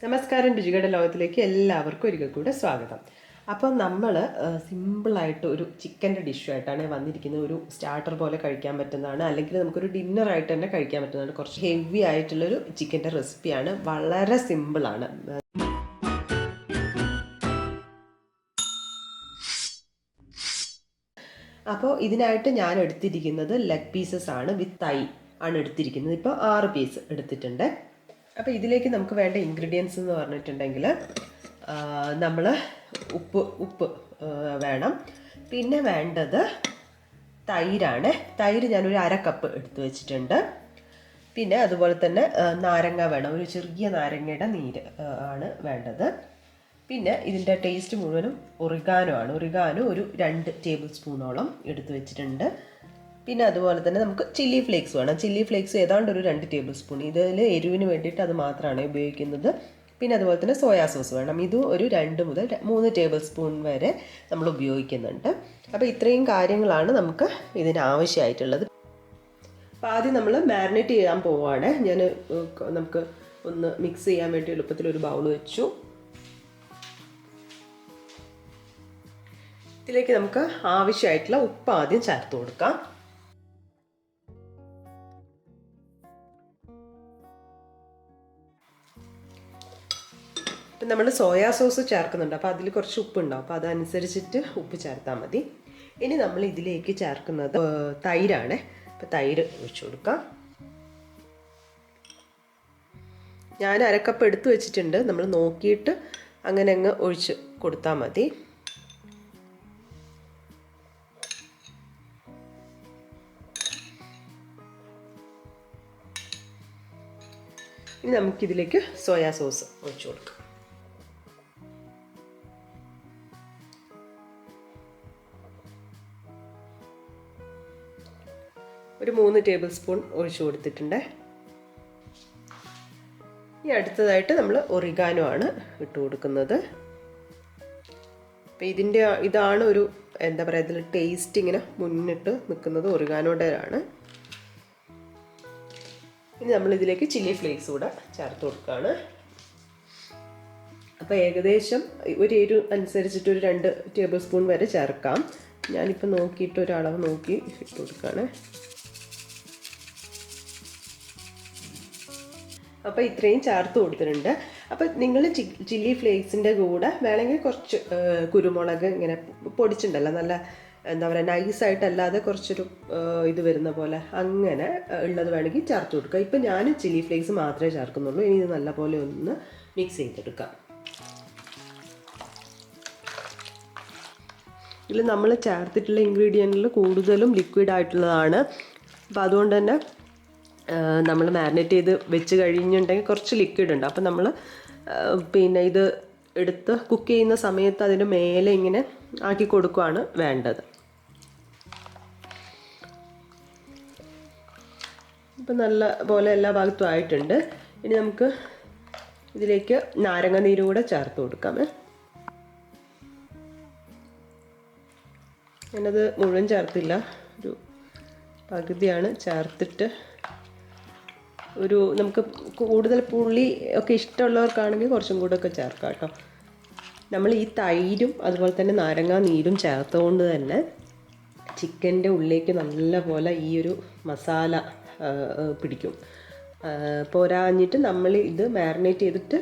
നമസ്കാരം, രുചികളുടെ ലോകത്തിലേക്ക് എല്ലാവർക്കും ഒരിക്കൽ കൂടെ സ്വാഗതം. അപ്പം നമ്മൾ സിമ്പിളായിട്ട് ഒരു ചിക്കൻ്റെ ഡിഷായിട്ടാണ് വന്നിരിക്കുന്നത്. ഒരു സ്റ്റാർട്ടർ പോലെ കഴിക്കാൻ പറ്റുന്നതാണ്, അല്ലെങ്കിൽ നമുക്കൊരു ഡിന്നറായിട്ട് തന്നെ കഴിക്കാൻ പറ്റുന്നതാണ്. കുറച്ച് ഹെവി ആയിട്ടുള്ളൊരു ചിക്കൻ്റെ റെസിപ്പിയാണ്. വളരെ സിമ്പിളാണ്. അപ്പോൾ ഇതിനായിട്ട് ഞാൻ എടുത്തിരിക്കുന്നത് ലെഗ് പീസസ് ആണ്, വിത്ത് തൈ ആണ് എടുത്തിരിക്കുന്നത്. ഇപ്പോൾ 6 പീസ് എടുത്തിട്ടുണ്ട്. അപ്പോൾ ഇതിലേക്ക് നമുക്ക് വേണ്ട ഇൻഗ്രീഡിയൻസ് എന്ന് പറഞ്ഞിട്ടുണ്ടെങ്കിൽ നമ്മൾ ഉപ്പ് വേണം. പിന്നെ വേണ്ടത് തൈരാണ്. തൈര് ഞാനൊരു 1/2 കപ്പ് എടുത്ത് വെച്ചിട്ടുണ്ട്. പിന്നെ അതുപോലെ തന്നെ നാരങ്ങ വേണം, ഒരു ചെറിയ നാരങ്ങയുടെ നീര് ആണ് വേണ്ടത്. പിന്നെ ഇതിൻ്റെ ടേസ്റ്റ് മുഴുവനും ഒറിഗാനോ ആണ്. ഒറിഗാനോ ഒരു 2 ടേബിൾ സ്പൂണോളം എടുത്ത് വെച്ചിട്ടുണ്ട്. പിന്നെ അതുപോലെ തന്നെ നമുക്ക് ചില്ലി ഫ്ലേക്സ് വേണം. ചില്ലി ഫ്ലേക്സ് ഏതാണ്ട് ഒരു 2 ടേബിൾ സ്പൂൺ. ഇതിൽ എരിവിന് വേണ്ടിയിട്ട് അത് മാത്രമാണ് ഉപയോഗിക്കുന്നത്. പിന്നെ അതുപോലെ തന്നെ സോയാ സോസ് വേണം. ഇതും ഒരു 2 മുതൽ 3 ടേബിൾ സ്പൂൺ വരെ നമ്മൾ ഉപയോഗിക്കുന്നുണ്ട്. അപ്പോൾ ഇത്രയും കാര്യങ്ങളാണ് നമുക്ക് ഇതിന് ആവശ്യമായിട്ടുള്ളത്. അപ്പോൾ ആദ്യം നമ്മൾ മാരിനേറ്റ് ചെയ്യാൻ പോവുകയാണ്. നമുക്ക് ഒന്ന് മിക്സ് ചെയ്യാൻ വേണ്ടി എളുപ്പത്തിൽ ഒരു ബൗൾ വെച്ചു. ഇതിലേക്ക് നമുക്ക് ആവശ്യമായിട്ടുള്ള ഉപ്പ് ആദ്യം ചേർത്ത് കൊടുക്കാം. ഇപ്പം നമ്മൾ സോയാ സോസ് ചേർക്കുന്നുണ്ട്, അപ്പോൾ അതിൽ കുറച്ച് ഉപ്പുണ്ടാവും. അപ്പോൾ അതനുസരിച്ചിട്ട് ഉപ്പ് ചേർത്താൽ മതി. ഇനി നമ്മൾ ഇതിലേക്ക് ചേർക്കുന്നത് തൈരാണ്. അപ്പോൾ തൈര് ഒഴിച്ചു കൊടുക്കാം. ഞാൻ 1/2 കപ്പ് എടുത്ത് വെച്ചിട്ടുണ്ട്. നമ്മൾ നോക്കിയിട്ട് അങ്ങനെ അങ്ങ് ഒഴിച്ച് കൊടുത്താൽ മതി. ഇനി നമുക്കിതിലേക്ക് സോയാ സോസ് ഒഴിച്ചു കൊടുക്കാം. ഒരു 3 ടേബിൾ സ്പൂൺ ഒഴിച്ചു കൊടുത്തിട്ടുണ്ട്. ഇനി അടുത്തതായിട്ട് നമ്മൾ ഒറിഗാനോ ആണ് ഇട്ട് കൊടുക്കുന്നത്. അപ്പം ഇതാണ് ഒരു എന്താ പറയുക, ഇതിൽ ടേസ്റ്റ് ഇങ്ങനെ മുന്നിട്ട് നിൽക്കുന്നത് ഒറിഗാനോയുടെ ആണ്. ഇനി നമ്മളിതിലേക്ക് ചില്ലി ഫ്ലേക്സ് കൂടെ ചേർത്ത് കൊടുക്കുകയാണ്. അപ്പോൾ ഏകദേശം ഒരു എരിവ് അനുസരിച്ചിട്ട് ഒരു 2 ടേബിൾ സ്പൂൺ വരെ ചേർക്കാം. ഞാനിപ്പോൾ നോക്കിയിട്ട് ഒരളവ് നോക്കി ഇട്ട് കൊടുക്കുകയാണ്. അപ്പോൾ ഇത്രയും ചേർത്ത് കൊടുത്തിട്ടുണ്ട്. അപ്പോൾ നിങ്ങൾ ചില്ലി ഫ്ലേക്സിൻ്റെ കൂടെ വേണമെങ്കിൽ കുറച്ച് കുരുമുളക് ഇങ്ങനെ പൊടിച്ചിട്ടുണ്ടല്ലോ, നല്ല എന്താ പറയുക, നൈസായിട്ടല്ലാതെ കുറച്ചൊരു ഇത് വരുന്ന പോലെ അങ്ങനെ ഉള്ളത് വേണമെങ്കിൽ ചേർത്ത് കൊടുക്കുക. ഇപ്പം ഞാൻ ചില്ലി ഫ്ലേക്സ് മാത്രമേ ചേർക്കുന്നുള്ളൂ. ഇനി ഇത് നല്ലപോലെ ഒന്ന് മിക്സ് ചെയ്തെടുക്കാം. ഇതിൽ നമ്മൾ ചേർത്തിട്ടുള്ള ഇൻഗ്രീഡിയൻറ്റിൽ കൂടുതലും ലിക്വിഡ് ആയിട്ടുള്ളതാണ്. അപ്പോൾ അതുകൊണ്ട് തന്നെ നമ്മൾ മാരിനേറ്റ് ചെയ്ത് വെച്ച് കഴിഞ്ഞിട്ടുണ്ടെങ്കിൽ കുറച്ച് ലിക്വിഡ് ഉണ്ട്. അപ്പം നമ്മൾ പിന്നെ ഇത് എടുത്ത് കുക്ക് ചെയ്യുന്ന സമയത്ത് അതിൻ്റെ മേലെ ഇങ്ങനെ ആക്കി കൊടുക്കുകയാണ് വേണ്ടത്. ഇപ്പം നല്ല പോലെ എല്ലാ ഭാഗത്തും ആയിട്ടുണ്ട്. ഇനി നമുക്ക് ഇതിലേക്ക് നാരങ്ങ നീര് കൂടെ ചേർത്ത് കൊടുക്കാം. ഞാനത് മുഴുവൻ ചേർത്തില്ല, ഒരു പകുതിയാണ് ചേർത്തിട്ട്. നമുക്ക് കൂടുതൽ പുളി ഒക്കെ ഇഷ്ടമുള്ളവർക്കാണെങ്കിൽ കുറച്ചും കൂടെ ഒക്കെ ചേർക്കാം കേട്ടോ. നമ്മൾ ഈ തൈരും അതുപോലെ തന്നെ നാരങ്ങാ നീരും ചേർത്തുകൊണ്ട് തന്നെ ചിക്കൻ്റെ ഉള്ളിലേക്ക് നല്ല പോലെ ഈ ഒരു മസാല പിടിക്കും. പോരാഞ്ഞിട്ട് നമ്മൾ ഇത് മാരിനേറ്റ് ചെയ്തിട്ട്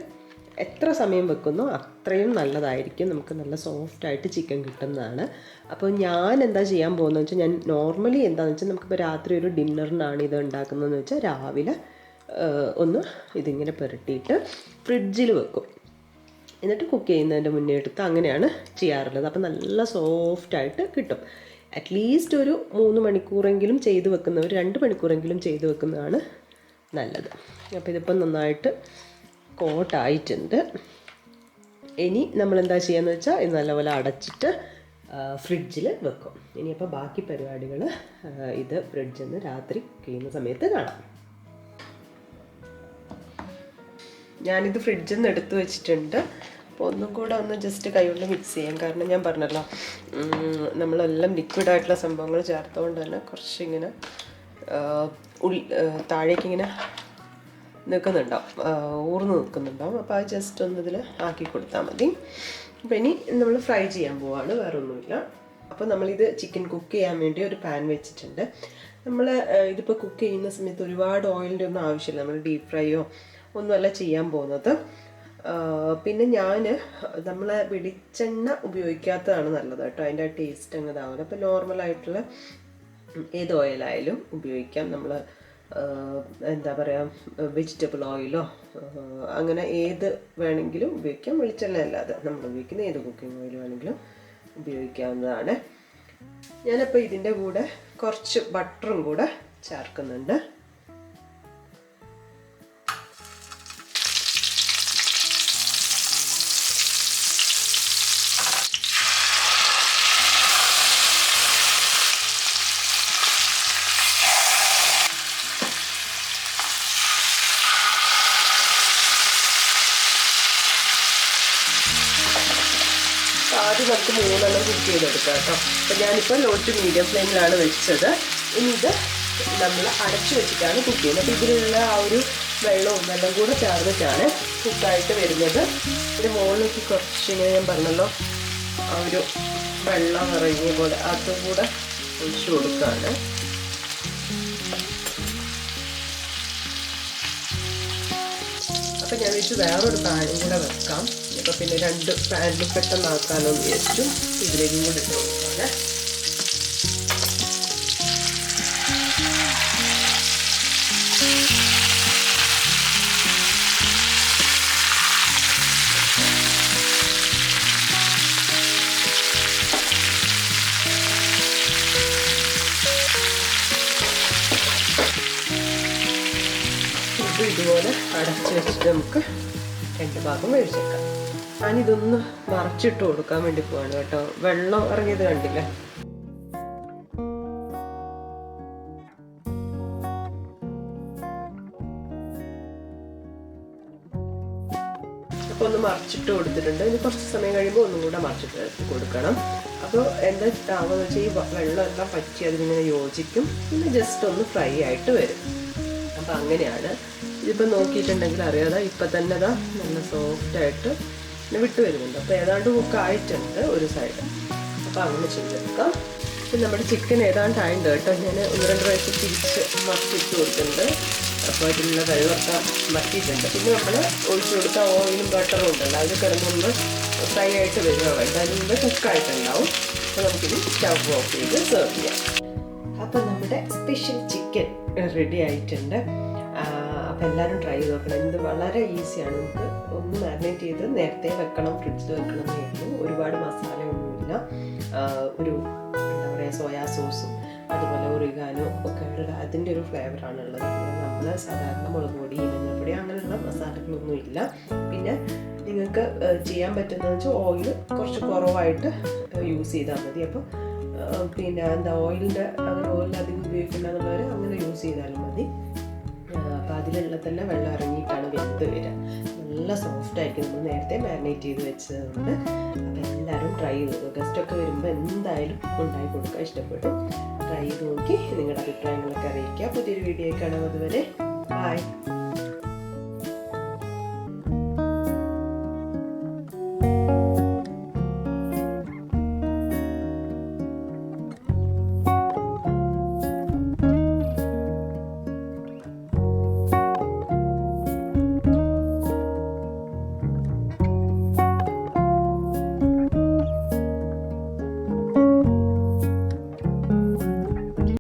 എത്ര സമയം വെക്കുന്നോ അത്രയും നല്ലതായിരിക്കും. നമുക്ക് നല്ല സോഫ്റ്റായിട്ട് ചിക്കൻ കിട്ടുന്നതാണ്. അപ്പോൾ ഞാൻ എന്താ ചെയ്യാൻ പോകുന്നതെന്ന് വെച്ചാൽ, ഞാൻ നോർമലി എന്താണെന്ന് വെച്ചാൽ, നമുക്കിപ്പോൾ രാത്രി ഒരു ഡിന്നറിനാണ് ഇത് ഉണ്ടാക്കുന്നതെന്ന് വെച്ചാൽ രാവിലെ ഒന്ന് ഇതിങ്ങനെ പുരട്ടിയിട്ട് ഫ്രിഡ്ജിൽ വെക്കും. എന്നിട്ട് കുക്ക് ചെയ്യുന്നതിൻ്റെ മുന്നേ എടുത്ത് അങ്ങനെയാണ് ചെയ്യാറുള്ളത്. അപ്പോൾ നല്ല സോഫ്റ്റായിട്ട് കിട്ടും. അറ്റ്ലീസ്റ്റ് ഒരു 3 മണിക്കൂറെങ്കിലും ചെയ്ത് വെക്കുന്നവർ 2 മണിക്കൂറെങ്കിലും ചെയ്ത് വെക്കുന്നതാണ് നല്ലത്. അപ്പോൾ ഇതിപ്പം നന്നായിട്ട് കോട്ടായിട്ടുണ്ട്. ഇനി നമ്മളെന്താ ചെയ്യുകയെന്ന് വെച്ചാൽ ഇത് നല്ലപോലെ അടച്ചിട്ട് ഫ്രിഡ്ജിൽ വെക്കും. ഇനിയിപ്പോൾ ബാക്കി പരിപാടികൾ ഇത് ഫ്രിഡ്ജിൽ നിന്ന് രാത്രി ചെയ്യുന്ന സമയത്ത് കാണാം. ഞാനിത് ഫ്രിഡ്ജിൽ നിന്ന് എടുത്ത് വെച്ചിട്ടുണ്ട്. അപ്പോൾ ഒന്നും കൂടെ ഒന്ന് ജസ്റ്റ് കൈകൊണ്ട് മിക്സ് ചെയ്യാം. കാരണം ഞാൻ പറഞ്ഞല്ലോ, നമ്മളെല്ലാം ലിക്വിഡായിട്ടുള്ള സംഭവങ്ങൾ ചേർത്തുകൊണ്ട് തന്നെ കുറച്ചിങ്ങനെ താഴേക്കിങ്ങനെ നിൽക്കുന്നുണ്ടാവും, ഊർന്ന് നിൽക്കുന്നുണ്ടാവും. അപ്പോൾ അത് ജസ്റ്റ് ഒന്ന് ഇതിൽ ആക്കി കൊടുത്താൽ മതി. അപ്പോൾ ഇനി നമ്മൾ ഫ്രൈ ചെയ്യാൻ പോവാണ്, വേറെ ഒന്നുമില്ല. അപ്പോൾ നമ്മളിത് ചിക്കൻ കുക്ക് ചെയ്യാൻ വേണ്ടി ഒരു പാൻ വെച്ചിട്ടുണ്ട്. നമ്മൾ ഇതിപ്പോൾ കുക്ക് ചെയ്യുന്ന സമയത്ത് ഒരുപാട് ഓയിലിൻ്റെ ഒന്നും ആവശ്യമില്ല. നമ്മൾ ഡീപ്പ് ഫ്രൈയോ ഒന്നുമല്ല ചെയ്യാൻ പോകുന്നത്. പിന്നെ നമ്മൾ വെളിച്ചെണ്ണ ഉപയോഗിക്കാത്തതാണ് നല്ലത് കേട്ടോ, അതിൻ്റെ ടേസ്റ്റ് അങ്ങ് ഇതാവില്ല. അപ്പോൾ നോർമലായിട്ടുള്ള ഏത് ഓയിലായാലും ഉപയോഗിക്കാം. നമ്മൾ എന്താ പറയുക, വെജിറ്റബിൾ ഓയിലോ അങ്ങനെ ഏത് വേണമെങ്കിലും ഉപയോഗിക്കാം. വെളിച്ചെണ്ണ അല്ലാതെ നമ്മൾ ഉപയോഗിക്കുന്ന ഏത് കുക്കിംഗ് ഓയിൽ വേണമെങ്കിലും ഉപയോഗിക്കാവുന്നതാണ്. ഞാനപ്പോൾ ഇതിൻ്റെ കൂടെ കുറച്ച് ബട്ടറും കൂടെ ചേർക്കുന്നുണ്ട്. ആദ്യം നമുക്ക് 3 കുക്ക് ചെയ്തെടുക്കാം കേട്ടോ. അപ്പം ഞാനിപ്പോൾ ലോ ടു മീഡിയം ഫ്ലെയിമിലാണ് വെച്ചത്. ഇനി ഇത് നമ്മൾ അടച്ചു വെച്ചിട്ടാണ് കുക്ക് ചെയ്യുന്നത്. അപ്പോൾ ഇതിലുള്ള ആ ഒരു വെള്ളവും എല്ലാം കൂടെ ചേർന്നിട്ടാണ് കുക്കായിട്ട് വരുന്നത്. ഇതിന് മുകളിലേക്ക് കുറച്ചിങ്ങനെ ഞാൻ പറഞ്ഞല്ലോ ആ ഒരു വെള്ളം ഇറങ്ങിയ പോലെ അതും കൂടെ ഒഴിച്ചു കൊടുക്കുകയാണ്. അപ്പം ഞാൻ വെച്ച് വേറൊരു പാനും കൂടെ വെക്കാം. അപ്പോൾ പിന്നെ 2 പാനിലും പെട്ടെന്ന് ആക്കാനോ എന്ന് വിചാരിച്ചു ഇതിലേക്കും കൂടെ ഇട്ട് കൊടുക്കാണ്. ഇതുപോലെ അടച്ച് വെച്ചിട്ട് നമുക്ക് 2 ഭാഗം വേവിച്ചെടുക്കാം. ഞാനിതൊന്ന് മറച്ചിട്ട് കൊടുക്കാൻ വേണ്ടി പോവാണ് കേട്ടോ. വെള്ളം ഇറങ്ങിയത് കണ്ടില്ലേ. അപ്പോൾ ഒന്ന് മറച്ചിട്ട് കൊടുത്തിട്ടുണ്ട്. ഇനി കുറച്ച് സമയം കഴിയുമ്പോൾ ഒന്നും കൂടെ മറച്ചിട്ട് കൊടുക്കണം. അപ്പോൾ എന്താ ആവുമെന്ന് വെച്ചാൽ ഈ വെള്ളം എല്ലാം പറ്റി അതിനിങ്ങനെ യോജിക്കും. പിന്നെ ജസ്റ്റ് ഒന്ന് ഫ്രൈ ആയിട്ട് വരും. അപ്പോൾ അങ്ങനെയാണ്. ഇതിപ്പോൾ നോക്കിയിട്ടുണ്ടെങ്കിൽ അറിയാതെ ഇപ്പം തന്നെ അതാ നല്ല സോഫ്റ്റായിട്ട് വിട്ട് വരുന്നുണ്ട്. അപ്പോൾ ഏതാണ്ട് കുക്കായിട്ടുണ്ട് ഒരു സൈഡ്. അപ്പോൾ അങ്ങനെ ചെയ്തെടുക്കാം. പിന്നെ നമ്മുടെ ചിക്കൻ ഏതാണ്ട് ആയിട്ടുണ്ട് കേട്ടോ. ഞാൻ 1-2 പ്രാവശ്യം തിരിച്ച് മറിച്ചിട്ട് കൊടുത്തിട്ടുണ്ട്. അപ്പോൾ അതിനുള്ള വെള്ളമൊക്കെ വറ്റിയിട്ടുണ്ട്. പിന്നെ നമ്മൾ ഒഴിച്ചു കൊടുത്ത ഓയിലും ബട്ടറും ഉണ്ടല്ലോ, അത് കിടന്നൊന്ന് ഫ്രൈ ആയിട്ട് വരിക വേണ്ട. അതിന് മുമ്പ് കുക്കായിട്ടുണ്ടാവും. അപ്പോൾ നമുക്കിത് സ്റ്റവ് ഓഫ് ചെയ്ത് സെർവ് ചെയ്യാം. അപ്പോൾ നമ്മുടെ സ്പെഷ്യൽ ചിക്കൻ റെഡി ആയിട്ടുണ്ട്. അപ്പോൾ എല്ലാവരും ട്രൈ ചെയ്ത് നോക്കണം. ഇത് വളരെ ഈസിയാണ്. നമുക്ക് ഒന്ന് മാരിനേറ്റ് ചെയ്ത് നേരത്തെ വെക്കണം, ഫ്രിഡ്ജിൽ വെക്കണം എന്നേ ഉള്ളൂ. ഒരുപാട് മസാലയൊന്നുമില്ല. ഒരു എന്താ പറയുക, സോയാ സോസും അതുപോലെ ഒറിഗാനോ ഒക്കെ ഉള്ള അതിൻ്റെ ഒരു ഫ്ലേവറാണുള്ളത്. നമ്മൾ സാധാരണ മുളക് പൊടി, മഞ്ഞൾപ്പൊടി അങ്ങനെയുള്ള മസാലകളൊന്നും ഇല്ല. പിന്നെ നിങ്ങൾക്ക് ചെയ്യാൻ പറ്റുന്നതെന്ന് വെച്ചാൽ ഓയിൽ കുറച്ച് കുറവായിട്ട് യൂസ് ചെയ്താൽ മതി. അപ്പോൾ പിന്നെ എന്താ ഓയിലിൻ്റെ അങ്ങനെ ഓയിൽ അധികം ഉപയോഗിക്കേണ്ടതെന്നുള്ളവർ അങ്ങനെ യൂസ് ചെയ്താലും മതി. അപ്പോൾ അതിലുള്ള തന്നെ വെള്ളം ഇറങ്ങിയിട്ടാണ് വെന്ത് വരിക. നല്ല സോഫ്റ്റായിരിക്കും. നമ്മൾ നേരത്തെ മാരിനേറ്റ് ചെയ്ത് വെച്ചതുകൊണ്ട്. അപ്പോൾ എല്ലാവരും ട്രൈ ചെയ്ത് നോക്കുക. ഗസ്റ്റൊക്കെ വരുമ്പോൾ എന്തായാലും ഉണ്ടാക്കി കൊടുക്കുക. ഇഷ്ടപ്പെട്ടു ട്രൈ ചെയ്ത് നോക്കി നിങ്ങളുടെ അഭിപ്രായങ്ങളൊക്കെ അറിയിക്കുക. പുതിയൊരു വീഡിയോ കാണാം. അതുവരെ ബൈ.